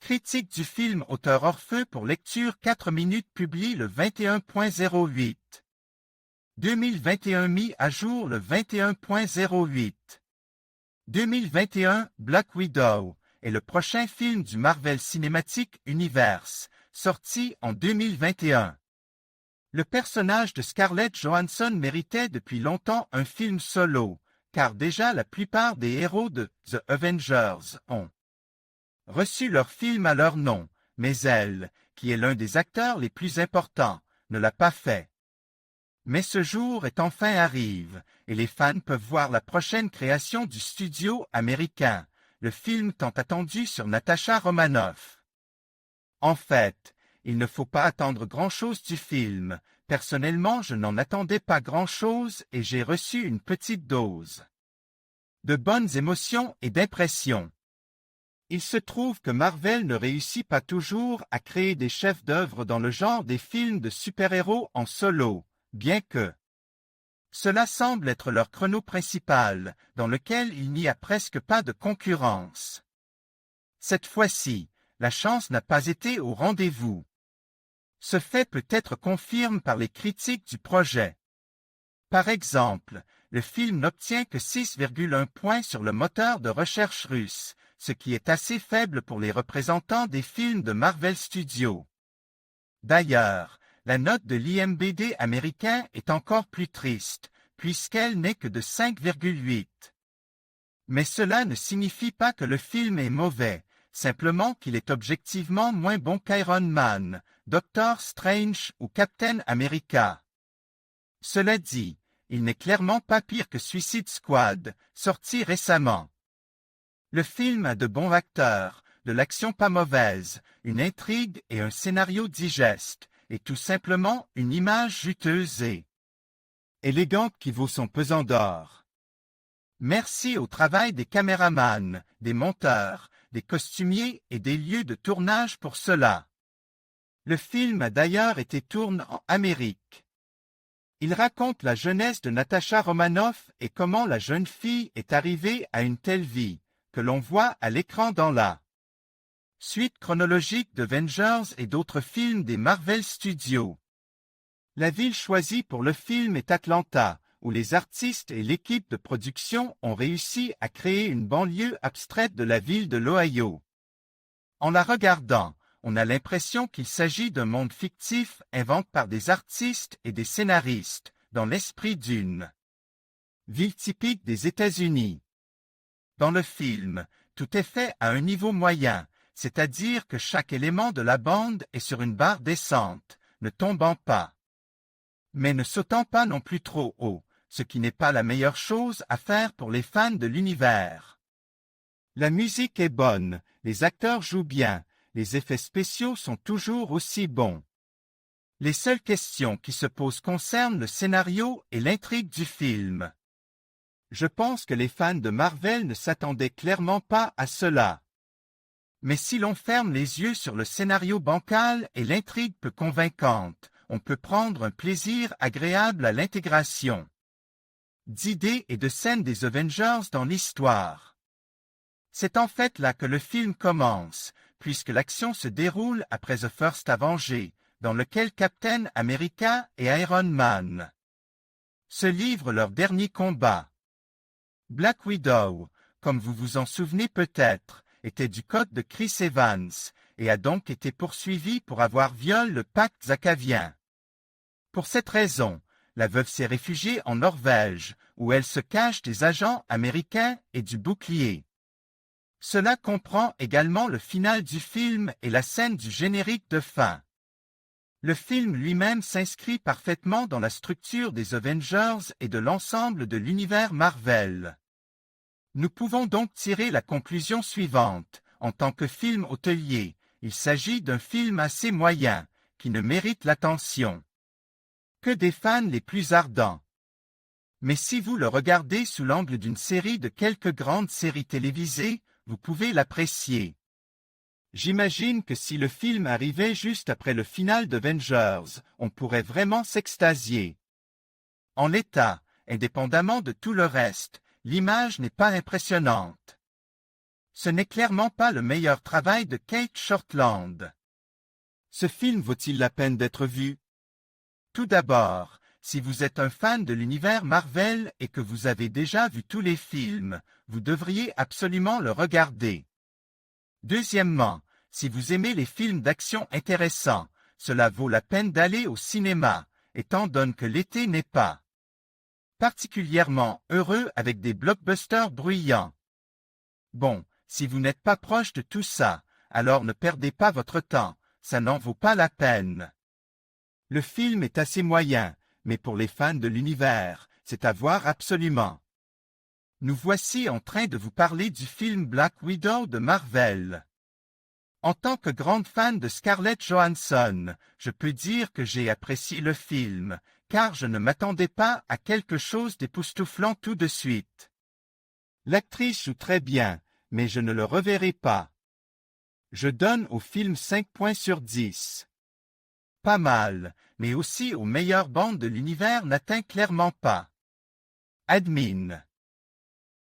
critique du film Auteur Orfeu pour lecture 4 minutes publie le 21.08. 2021 mis à jour le 21.08. 2021 Black Widow est le prochain film du Marvel Cinematic Universe, sorti en 2021. Le personnage de Scarlett Johansson méritait depuis longtemps un film solo, car déjà la plupart des héros de The Avengers ont reçu leur film à leur nom, mais elle, qui est l'un des acteurs les plus importants, ne l'a pas fait. Mais ce jour est enfin arrive, et les fans peuvent voir la prochaine création du studio américain, le film tant attendu sur Natasha Romanoff. En fait, il ne faut pas attendre grand-chose du film. Personnellement, je n'en attendais pas grand-chose et j'ai reçu une petite dose de bonnes émotions et d'impressions. Il se trouve que Marvel ne réussit pas toujours à créer des chefs-d'œuvre dans le genre des films de super-héros en solo, bien que cela semble être leur créneau principal, dans lequel il n'y a presque pas de concurrence. Cette fois-ci, la chance n'a pas été au rendez-vous. Ce fait peut être confirmé par les critiques du projet. Par exemple, le film n'obtient que 6,1 points sur le moteur de recherche russe, ce qui est assez faible pour les représentants des films de Marvel Studios. D'ailleurs, la note de l'IMDb américain est encore plus triste, puisqu'elle n'est que de 5,8. Mais cela ne signifie pas que le film est mauvais, simplement qu'il est objectivement moins bon qu'Iron Man, Doctor Strange ou Captain America. Cela dit, il n'est clairement pas pire que Suicide Squad, sorti récemment. Le film a de bons acteurs, de l'action pas mauvaise, une intrigue et un scénario digeste, et tout simplement une image juteuse et élégante qui vaut son pesant d'or. Merci au travail des caméramans, des monteurs, des costumiers et des lieux de tournage pour cela. Le film a d'ailleurs été tourné en Amérique. Il raconte la jeunesse de Natasha Romanoff et comment la jeune fille est arrivée à une telle vie, que l'on voit à l'écran dans la suite chronologique d'Avengers et d'autres films des Marvel Studios. La ville choisie pour le film est Atlanta, où les artistes et l'équipe de production ont réussi à créer une banlieue abstraite de la ville de l'Ohio. En la regardant, on a l'impression qu'il s'agit d'un monde fictif inventé par des artistes et des scénaristes, dans l'esprit d'une ville typique des États-Unis. Dans le film, tout est fait à un niveau moyen, c'est-à-dire que chaque élément de la bande est sur une barre descente, ne tombant pas, mais ne sautant pas non plus trop haut, ce qui n'est pas la meilleure chose à faire pour les fans de l'univers. La musique est bonne, les acteurs jouent bien, les effets spéciaux sont toujours aussi bons. Les seules questions qui se posent concernent le scénario et l'intrigue du film. Je pense que les fans de Marvel ne s'attendaient clairement pas à cela. Mais si l'on ferme les yeux sur le scénario bancal et l'intrigue peu convaincante, on peut prendre un plaisir agréable à l'intégration d'idées et de scènes des Avengers dans l'histoire. C'est en fait là que le film commence, puisque l'action se déroule après The First Avenger, dans lequel Captain America et Iron Man se livrent leur dernier combat. Black Widow, comme vous vous en souvenez peut-être, était du côté de Chris Evans, et a donc été poursuivie pour avoir violé le pacte Zakavien. Pour cette raison, la veuve s'est réfugiée en Norvège, où elle se cache des agents américains et du bouclier. Cela comprend également le final du film et la scène du générique de fin. Le film lui-même s'inscrit parfaitement dans la structure des Avengers et de l'ensemble de l'univers Marvel. Nous pouvons donc tirer la conclusion suivante. En tant que film hôtelier, il s'agit d'un film assez moyen, qui ne mérite l'attention que des fans les plus ardents. Mais si vous le regardez sous l'angle d'une série de quelques grandes séries télévisées, vous pouvez l'apprécier. J'imagine que si le film arrivait juste après le final d'Avengers, on pourrait vraiment s'extasier. En l'état, indépendamment de tout le reste, l'image n'est pas impressionnante. Ce n'est clairement pas le meilleur travail de Kate Shortland. Ce film vaut-il la peine d'être vu? Tout d'abord, si vous êtes un fan de l'univers Marvel et que vous avez déjà vu tous les films, vous devriez absolument le regarder. Deuxièmement, si vous aimez les films d'action intéressants, cela vaut la peine d'aller au cinéma, étant donné que l'été n'est pas particulièrement heureux avec des blockbusters bruyants. Bon, si vous n'êtes pas proche de tout ça, alors ne perdez pas votre temps, ça n'en vaut pas la peine. Le film est assez moyen, mais pour les fans de l'univers, c'est à voir absolument. Nous voici en train de vous parler du film Black Widow de Marvel. En tant que grande fan de Scarlett Johansson, je peux dire que j'ai apprécié le film, car je ne m'attendais pas à quelque chose d'époustouflant tout de suite. L'actrice joue très bien, mais je ne le reverrai pas. Je donne au film 5 points sur 10. Pas mal, mais aussi aux meilleures bandes de l'univers n'atteint clairement pas. Admin.